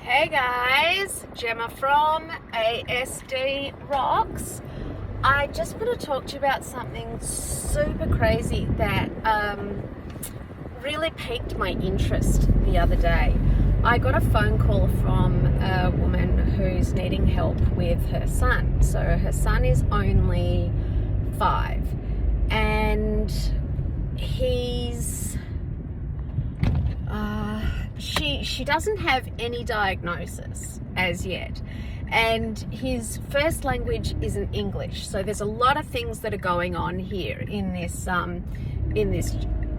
Hey guys, Gemma from ASD Rocks. I just want to talk to you about something super crazy that really piqued my interest the other day. I got a phone call from a woman who's needing help with her son. So her son is only 5 and he's she doesn't have any diagnosis as yet, and his first language isn't English. So there's a lot of things that are going on here in this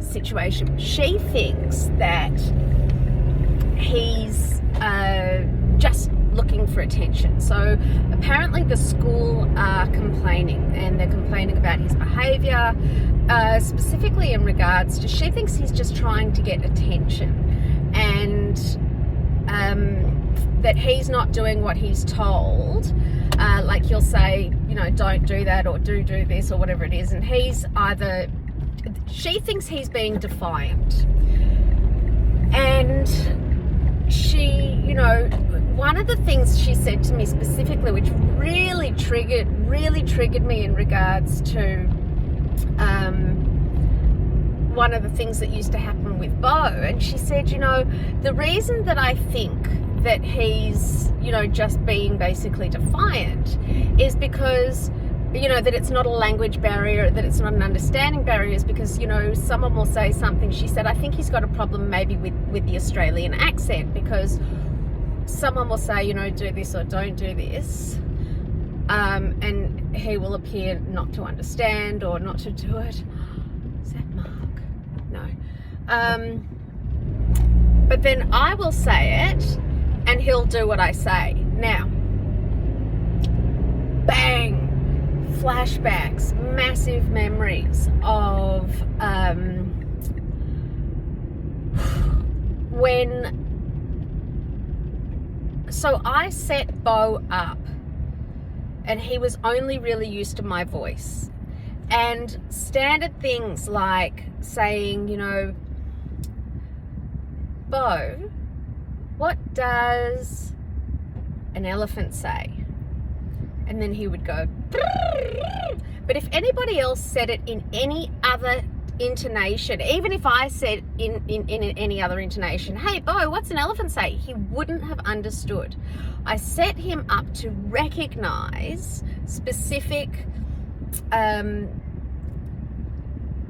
situation. She thinks that he's just looking for attention. So apparently the school are complaining, and they're complaining about his behavior, specifically in regards to, she thinks he's just trying to get attention, and that he's not doing what he's told. Like he'll say, you know, don't do that, or do this, or whatever it is, and she thinks he's being defiant. And she, you know, one of the things she said to me specifically, which really triggered me in regards to one of the things that used to happen with Beau. And she said, you know, the reason that I think that he's, you know, just being basically defiant is because, you know, that it's not a language barrier, that it's not an understanding barrier, is because, you know, someone will say something. She said, I think he's got a problem maybe with the Australian accent, because someone will say, you know, do this or don't do this, and he will appear not to understand or not to do it. Is that Mark? No. But then I will say it and he'll do what I say. Now, bang, flashbacks, massive memories of so I set Beau up, and he was only really used to my voice, and standard things like saying, you know, Beau, what does an elephant say? And then he would go, but if anybody else said it in any other intonation, even if I said in any other intonation, hey Beau, what's an elephant say? He wouldn't have understood. I set him up to recognize specific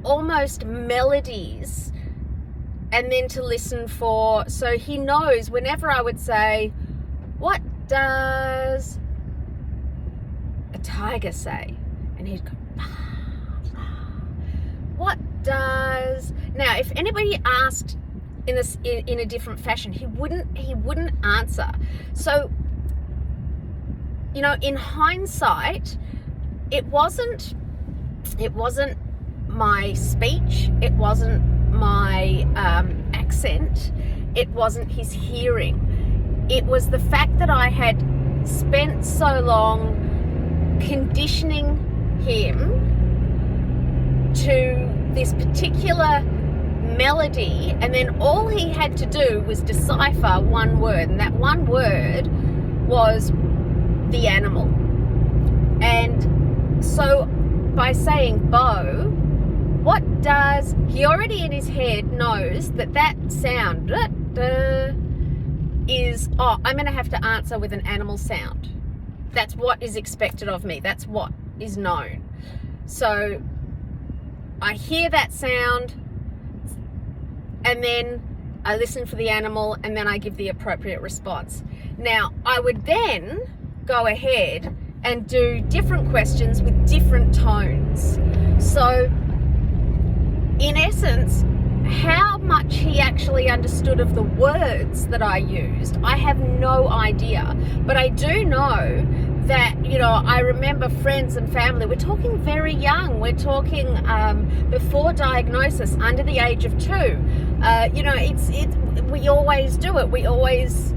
almost melodies, and then to listen for, so he knows whenever I would say, what does a tiger say? And he'd go, what does, now if anybody asked in a different fashion, he wouldn't answer. So, you know, in hindsight, it wasn't my speech, it wasn't my accent, it wasn't his hearing, it was the fact that I had spent so long conditioning him to this particular melody, and then all he had to do was decipher one word, and that one word was the animal. And so by saying Beau, what does, he already in his head knows that sound is, oh, I'm going to have to answer with an animal sound. That's what is expected of me. That's what is known. So I hear that sound, and then I listen for the animal, and then I give the appropriate response. Now, I would then go ahead and do different questions with different tones. So in essence, how much he actually understood of the words that I used, I have no idea. But I do know that, you know, I remember friends and family, we're talking very young, we're talking before diagnosis, under the age of 2. You know, we always do it. We always,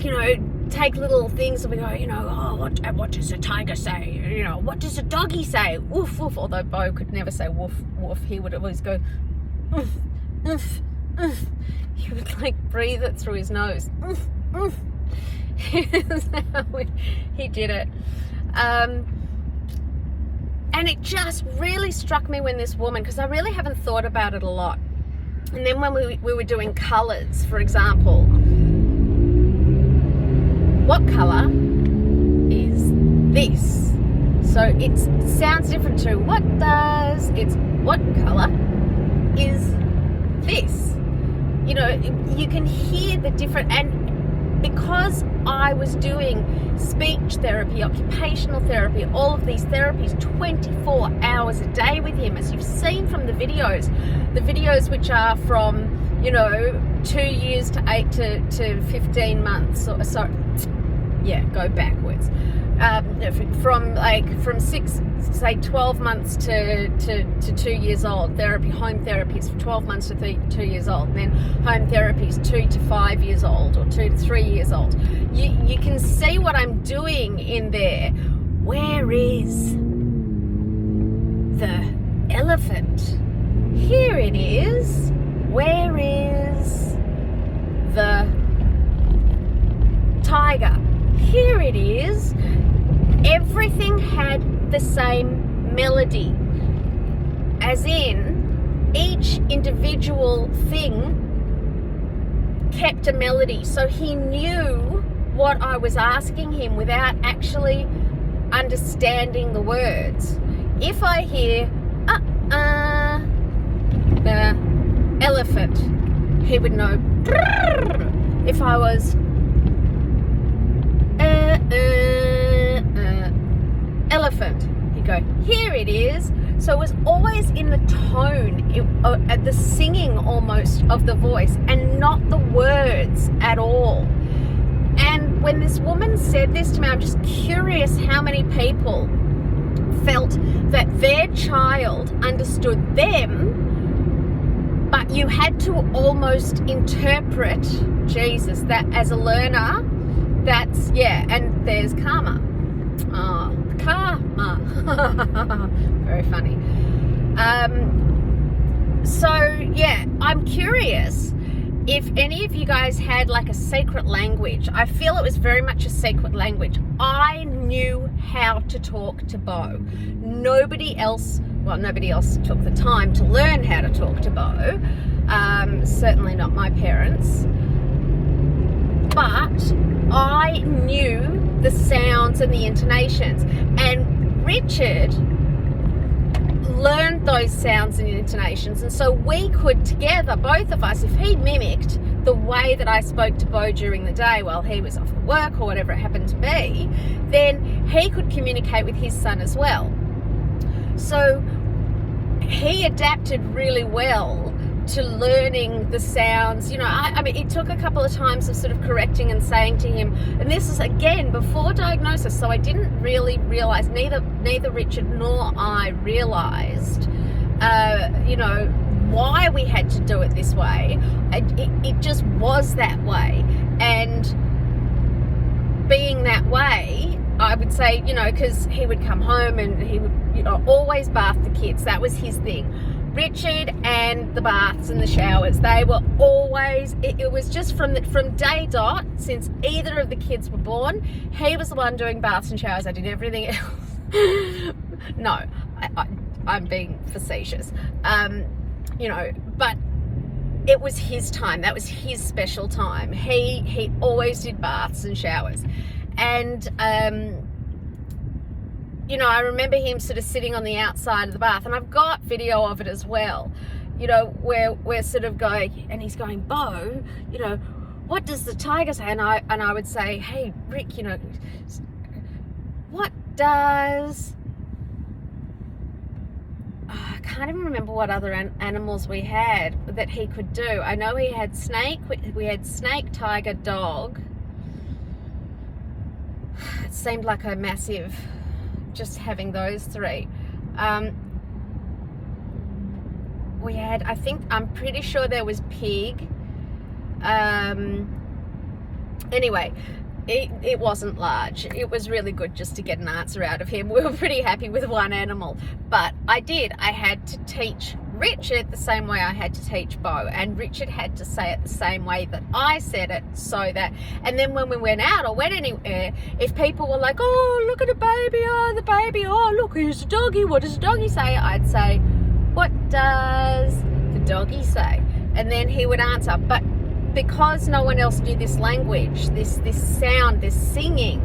you know, take little things and we go, you know, oh, what does a tiger say? You know, what does a doggy say? Woof, woof. Although Beau could never say woof, woof. He would always go, oof, oof, He would like breathe it through his nose. That's how he did it. And it just really struck me when this woman, because I really haven't thought about it a lot. And then when we were doing colours, for example, what colour is this? So it sounds different to what does, it's what colour is this? You know, you can hear the different, and because I was doing speech therapy, occupational therapy, all of these therapies 24 hours a day with him, as you've seen from the videos which are from, you know, 2 years to 8 to 15 months, or sorry, yeah, go backwards. From 6, say 12 months to 2 years old. Therapy, home therapy is 12 months to 2 years old. And then home therapy is 2 to 5 years old, or 2 to 3 years old. You can see what I'm doing in there. Where is the elephant? Here it is. Where is the tiger? Here it is. Everything had the same melody, as in each individual thing kept a melody, so he knew what I was asking him without actually understanding the words. If I hear the elephant, he would know. If I was elephant, he'd go, here it is. So it was always in the tone, the singing almost of the voice, and not the words at all. And when this woman said this to me, I'm just curious how many people felt that their child understood them, but you had to almost interpret Jesus that as a learner. That's, yeah, and there's karma. Karma. Very funny. So yeah, I'm curious if any of you guys had like a secret language. I feel it was very much a secret language. I knew how to talk to Beau. Nobody else took the time to learn how to talk to Beau. Certainly not my parents. But I knew the sounds and the intonations, and Richard learned those sounds and intonations, and so we could together, both of us, if he mimicked the way that I spoke to Beau during the day while he was off at work or whatever it happened to be, then he could communicate with his son as well. So he adapted really well to learning the sounds. You know, I mean, it took a couple of times of sort of correcting and saying to him, and this is again before diagnosis, so I didn't really realize, neither Richard nor I realized, you know, why we had to do it this way. It just was that way, and being that way, I would say, you know, because he would come home and he would, you know, always bath the kids. That was his thing. Richard and the baths and the showers, they were always, it was just from day dot, since either of the kids were born, he was the one doing baths and showers. I did everything else. No, I'm being facetious. You know, but it was his time. That was his special time. He always did baths and showers. And you know, I remember him sort of sitting on the outside of the bath, and I've got video of it as well, you know, where we're sort of going, and he's going, Beau, you know, what does the tiger say? And I would say, hey, Rick, you know, what does, I can't even remember what other animals we had that he could do. I know he had snake, we had snake, tiger, dog. It seemed like a massive, just having those three. We had, I'm pretty sure there was pig. Anyway, it wasn't large. It was really good just to get an answer out of him. We were pretty happy with one animal, but I had to teach Richard the same way I had to teach Beau, and Richard had to say it the same way that I said it, so that, and then when we went out or went anywhere, if people were like, oh, look at the baby, oh, the baby, oh, look, here's the doggy, what does the doggy say? I'd say, what does the doggy say? And then he would answer. But because no one else knew this language, this sound, this singing,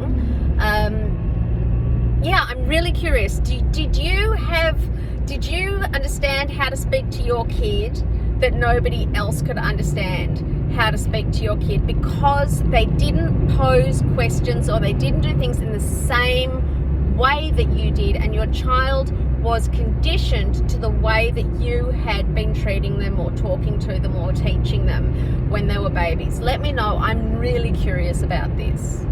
yeah, I'm really curious. Did you understand how to speak to your kid that nobody else could understand how to speak to your kid, because they didn't pose questions or they didn't do things in the same way that you did, and your child was conditioned to the way that you had been treating them or talking to them or teaching them when they were babies? Let me know. I'm really curious about this.